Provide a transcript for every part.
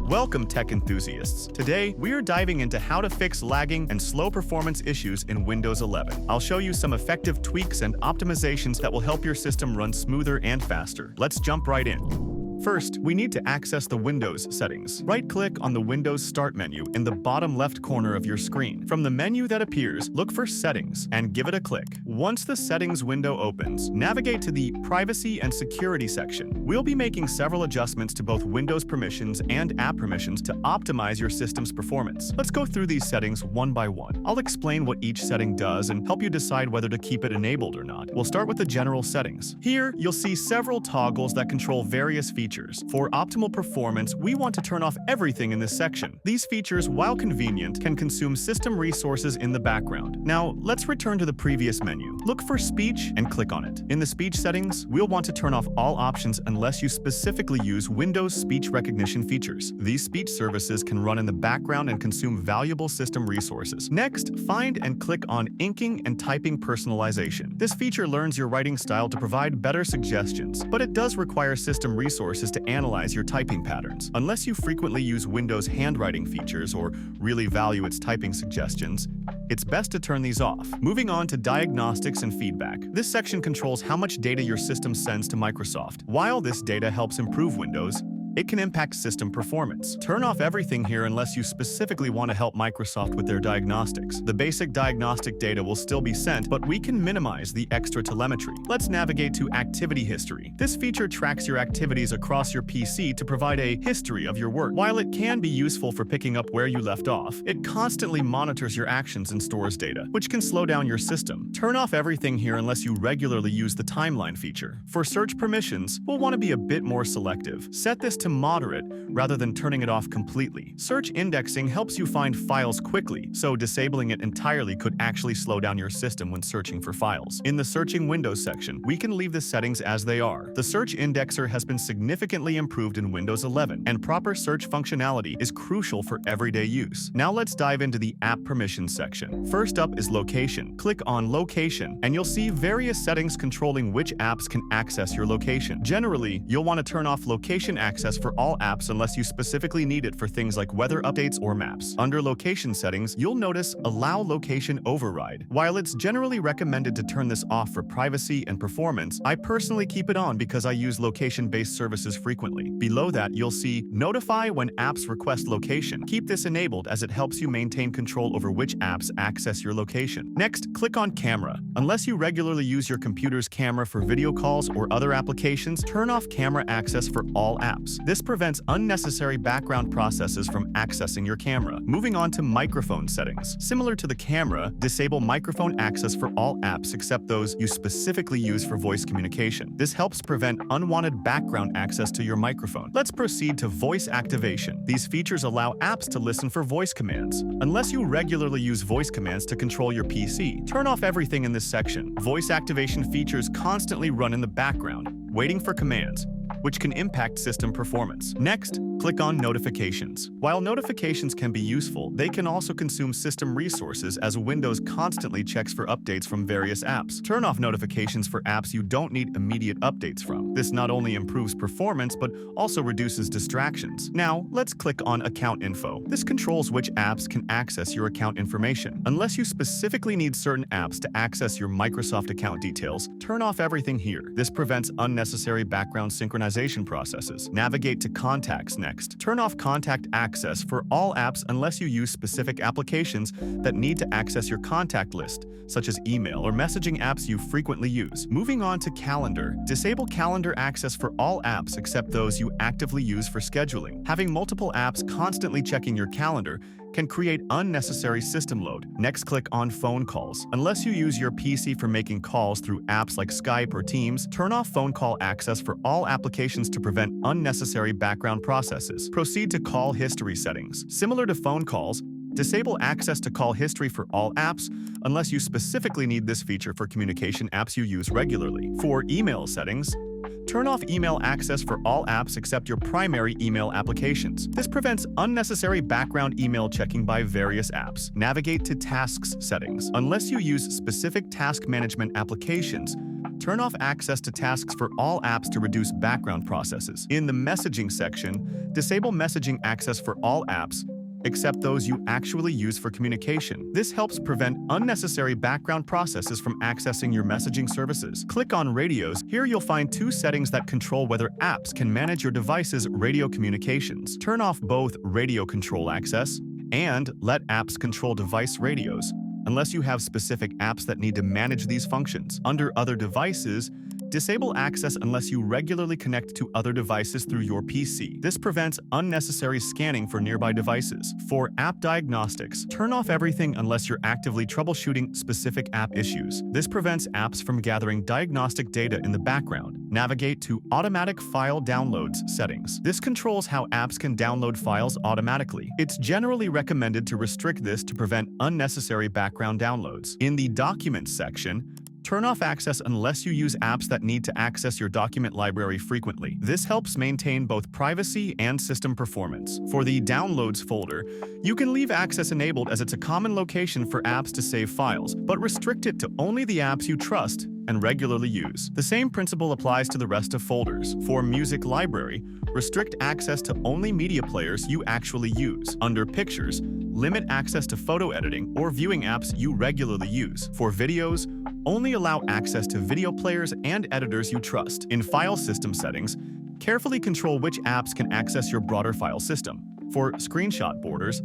Welcome, tech enthusiasts. Today, we are diving into how to fix lagging and slow performance issues in Windows 11. I'll show you some effective tweaks and optimizations that will help your system run smoother and faster. Let's jump right in. First, we need to access the Windows settings. Right-click on the Windows Start menu in the bottom left corner of your screen. From the menu that appears, look for Settings and give it a click. Once the Settings window opens, navigate to the Privacy and Security section. We'll be making several adjustments to both Windows permissions and app permissions to optimize your system's performance. Let's go through these settings one by one. I'll explain what each setting does and help you decide whether to keep it enabled or not. We'll start with the general settings. Here, you'll see several toggles that control various features. For optimal performance, we want to turn off everything in this section. These features, while convenient, can consume system resources in the background. Now, let's return to the previous menu. Look for Speech and click on it. In the speech settings, we'll want to turn off all options unless you specifically use Windows speech recognition features. These speech services can run in the background and consume valuable system resources. Next, find and click on Inking and Typing Personalization. This feature learns your writing style to provide better suggestions, but it does require system resources to analyze your typing patterns. Unless you frequently use Windows handwriting features or really value its typing suggestions, it's best to turn these off. Moving on to Diagnostics and Feedback. This section controls how much data your system sends to Microsoft. While this data helps improve Windows, it can impact system performance. Turn off everything here unless you specifically want to help Microsoft with their diagnostics. The basic diagnostic data will still be sent, but we can minimize the extra telemetry. Let's navigate to Activity History. This feature tracks your activities across your PC to provide a history of your work. While it can be useful for picking up where you left off, it constantly monitors your actions and stores data, which can slow down your system. Turn off everything here unless you regularly use the timeline feature. For search permissions, we'll want to be a bit more selective. Set this to moderate rather than turning it off completely. Search indexing helps you find files quickly, so disabling it entirely could actually slow down your system when searching for files. In the Searching Windows section, we can leave the settings as they are. The search indexer has been significantly improved in Windows 11, and proper search functionality is crucial for everyday use. Now let's dive into the App Permissions section. First up is Location. Click on Location, and you'll see various settings controlling which apps can access your location. Generally, you'll want to turn off location access for all apps unless you specifically need it for things like weather updates or maps. Under Location Settings, you'll notice Allow Location Override. While it's generally recommended to turn this off for privacy and performance, I personally keep it on because I use location-based services frequently. Below that, you'll see Notify when apps request location. Keep this enabled as it helps you maintain control over which apps access your location. Next, click on Camera. Unless you regularly use your computer's camera for video calls or other applications, turn off camera access for all apps. This prevents unnecessary background processes from accessing your camera. Moving on to Microphone settings. Similar to the camera, disable microphone access for all apps except those you specifically use for voice communication. This helps prevent unwanted background access to your microphone. Let's proceed to Voice Activation. These features allow apps to listen for voice commands. Unless you regularly use voice commands to control your PC, turn off everything in this section. Voice activation features constantly run in the background, waiting for commands, which can impact system performance. Next, click on Notifications. While notifications can be useful, they can also consume system resources as Windows constantly checks for updates from various apps. Turn off notifications for apps you don't need immediate updates from. This not only improves performance, but also reduces distractions. Now, let's click on Account Info. This controls which apps can access your account information. Unless you specifically need certain apps to access your Microsoft account details, turn off everything here. This prevents unnecessary background synchronization processes. Navigate to Contacts next. Turn off contact access for all apps unless you use specific applications that need to access your contact list, such as email or messaging apps you frequently use. Moving on to Calendar. Disable calendar access for all apps except those you actively use for scheduling. Having multiple apps constantly checking your calendar can create unnecessary system load. Next, click on Phone Calls. Unless you use your PC for making calls through apps like Skype or Teams, turn off phone call access for all applications to prevent unnecessary background processes. Proceed to Call History settings. Similar to phone calls, disable access to call history for all apps unless you specifically need this feature for communication apps you use regularly. For email settings, turn off email access for all apps except your primary email applications. This prevents unnecessary background email checking by various apps. Navigate to Tasks settings. Unless you use specific task management applications, turn off access to tasks for all apps to reduce background processes. In the messaging section, disable messaging access for all apps, except those you actually use for communication. This helps prevent unnecessary background processes from accessing your messaging services. Click on Radios. Here you'll find two settings that control whether apps can manage your device's radio communications. Turn off both radio control access and let apps control device radios, unless you have specific apps that need to manage these functions. Under Other Devices, disable access unless you regularly connect to other devices through your PC. This prevents unnecessary scanning for nearby devices. For app diagnostics, turn off everything unless you're actively troubleshooting specific app issues. This prevents apps from gathering diagnostic data in the background. Navigate to Automatic File Downloads settings. This controls how apps can download files automatically. It's generally recommended to restrict this to prevent unnecessary background downloads. In the Documents section, turn off access unless you use apps that need to access your document library frequently. This helps maintain both privacy and system performance. For the Downloads folder, you can leave access enabled as it's a common location for apps to save files, but restrict it to only the apps you trust and regularly use. The same principle applies to the rest of folders. For Music Library, restrict access to only media players you actually use. Under Pictures, limit access to photo editing or viewing apps you regularly use. For Videos, only allow access to video players and editors you trust. In File System settings, carefully control which apps can access your broader file system. For Screenshot borders,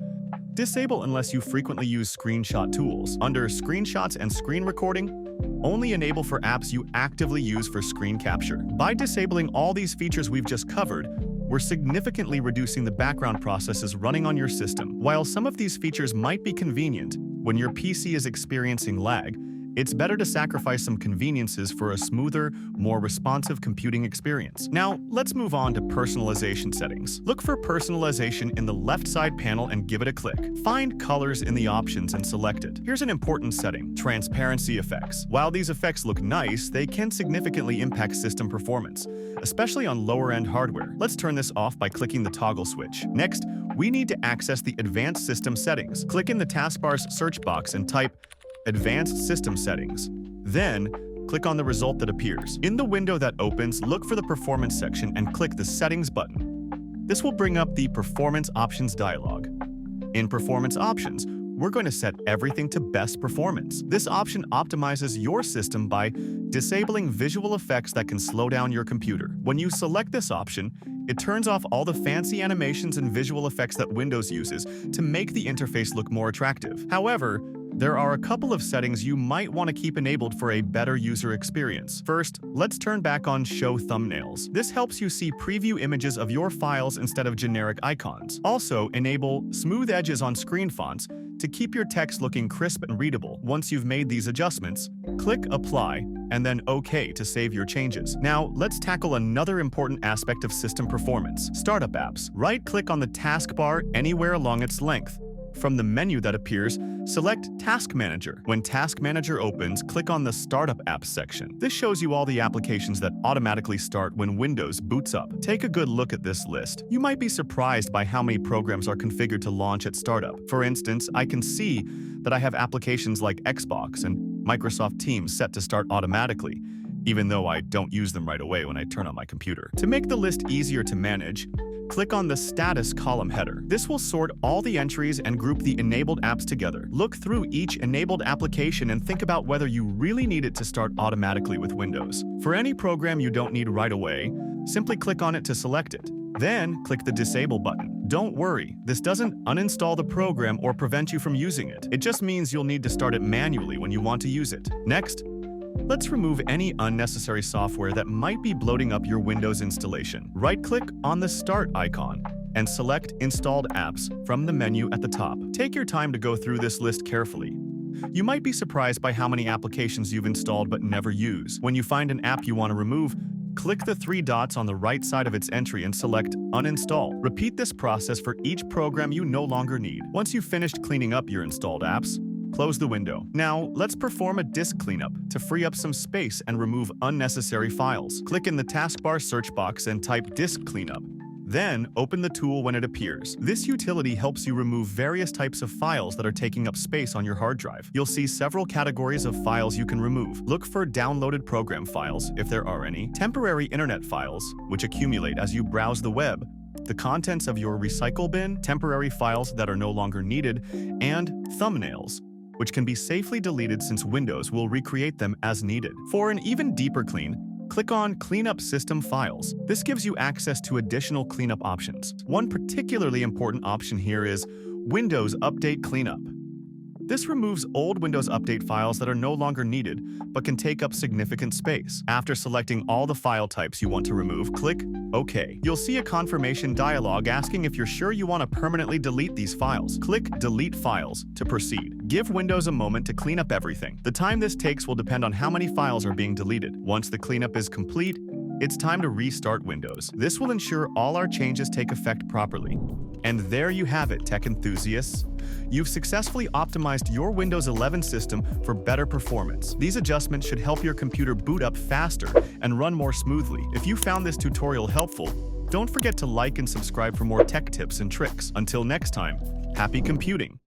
disable unless you frequently use screenshot tools. Under Screenshots and Screen Recording, only enable for apps you actively use for screen capture. By disabling all these features we've just covered, we're significantly reducing the background processes running on your system. While some of these features might be convenient when your PC is experiencing lag, it's better to sacrifice some conveniences for a smoother, more responsive computing experience. Now, let's move on to personalization settings. Look for personalization in the left side panel and give it a click. Find colors in the options and select it. Here's an important setting: transparency effects. While these effects look nice, they can significantly impact system performance, especially on lower-end hardware. Let's turn this off by clicking the toggle switch. Next, we need to access the Advanced System Settings. Click in the taskbar's search box and type Advanced System Settings. Then, click on the result that appears. In the window that opens, look for the Performance section and click the Settings button. This will bring up the Performance Options dialog. In Performance Options, we're going to set everything to best performance. This option optimizes your system by disabling visual effects that can slow down your computer. When you select this option, it turns off all the fancy animations and visual effects that Windows uses to make the interface look more attractive. However, there are a couple of settings you might want to keep enabled for a better user experience. First, let's turn back on Show Thumbnails. This helps you see preview images of your files instead of generic icons. Also, enable Smooth Edges on screen fonts to keep your text looking crisp and readable. Once you've made these adjustments, click Apply and then OK to save your changes. Now, let's tackle another important aspect of system performance: startup apps. Right-click on the taskbar anywhere along its length. From the menu that appears, select Task Manager. When Task Manager opens, click on the Startup Apps section. This shows you all the applications that automatically start when Windows boots up. Take a good look at this list. You might be surprised by how many programs are configured to launch at startup. For instance, I can see that I have applications like Xbox and Microsoft Teams set to start automatically, even though I don't use them right away when I turn on my computer. To make the list easier to manage, click on the Status column header. This will sort all the entries and group the enabled apps together. Look through each enabled application and think about whether you really need it to start automatically with Windows. For any program you don't need right away, simply click on it to select it. Then, click the Disable button. Don't worry, this doesn't uninstall the program or prevent you from using it. It just means you'll need to start it manually when you want to use it. Next, let's remove any unnecessary software that might be bloating up your Windows installation. Right-click on the Start icon and select Installed Apps from the menu at the top. Take your time to go through this list carefully. You might be surprised by how many applications you've installed but never use. When you find an app you want to remove, click the three dots on the right side of its entry and select Uninstall. Repeat this process for each program you no longer need. Once you've finished cleaning up your installed apps, close the window. Now, let's perform a disk cleanup to free up some space and remove unnecessary files. Click in the taskbar search box and type Disk Cleanup. Then, open the tool when it appears. This utility helps you remove various types of files that are taking up space on your hard drive. You'll see several categories of files you can remove. Look for downloaded program files, if there are any, temporary internet files, which accumulate as you browse the web, the contents of your recycle bin, temporary files that are no longer needed, and thumbnails, which can be safely deleted since Windows will recreate them as needed. For an even deeper clean, click on Cleanup System Files. This gives you access to additional cleanup options. One particularly important option here is Windows Update Cleanup. This removes old Windows Update files that are no longer needed, but can take up significant space. After selecting all the file types you want to remove, click OK. You'll see a confirmation dialog asking if you're sure you want to permanently delete these files. Click Delete Files to proceed. Give Windows a moment to clean up everything. The time this takes will depend on how many files are being deleted. Once the cleanup is complete, it's time to restart Windows. This will ensure all our changes take effect properly. And there you have it, tech enthusiasts. You've successfully optimized your Windows 11 system for better performance. These adjustments should help your computer boot up faster and run more smoothly. If you found this tutorial helpful, don't forget to like and subscribe for more tech tips and tricks. Until next time, happy computing!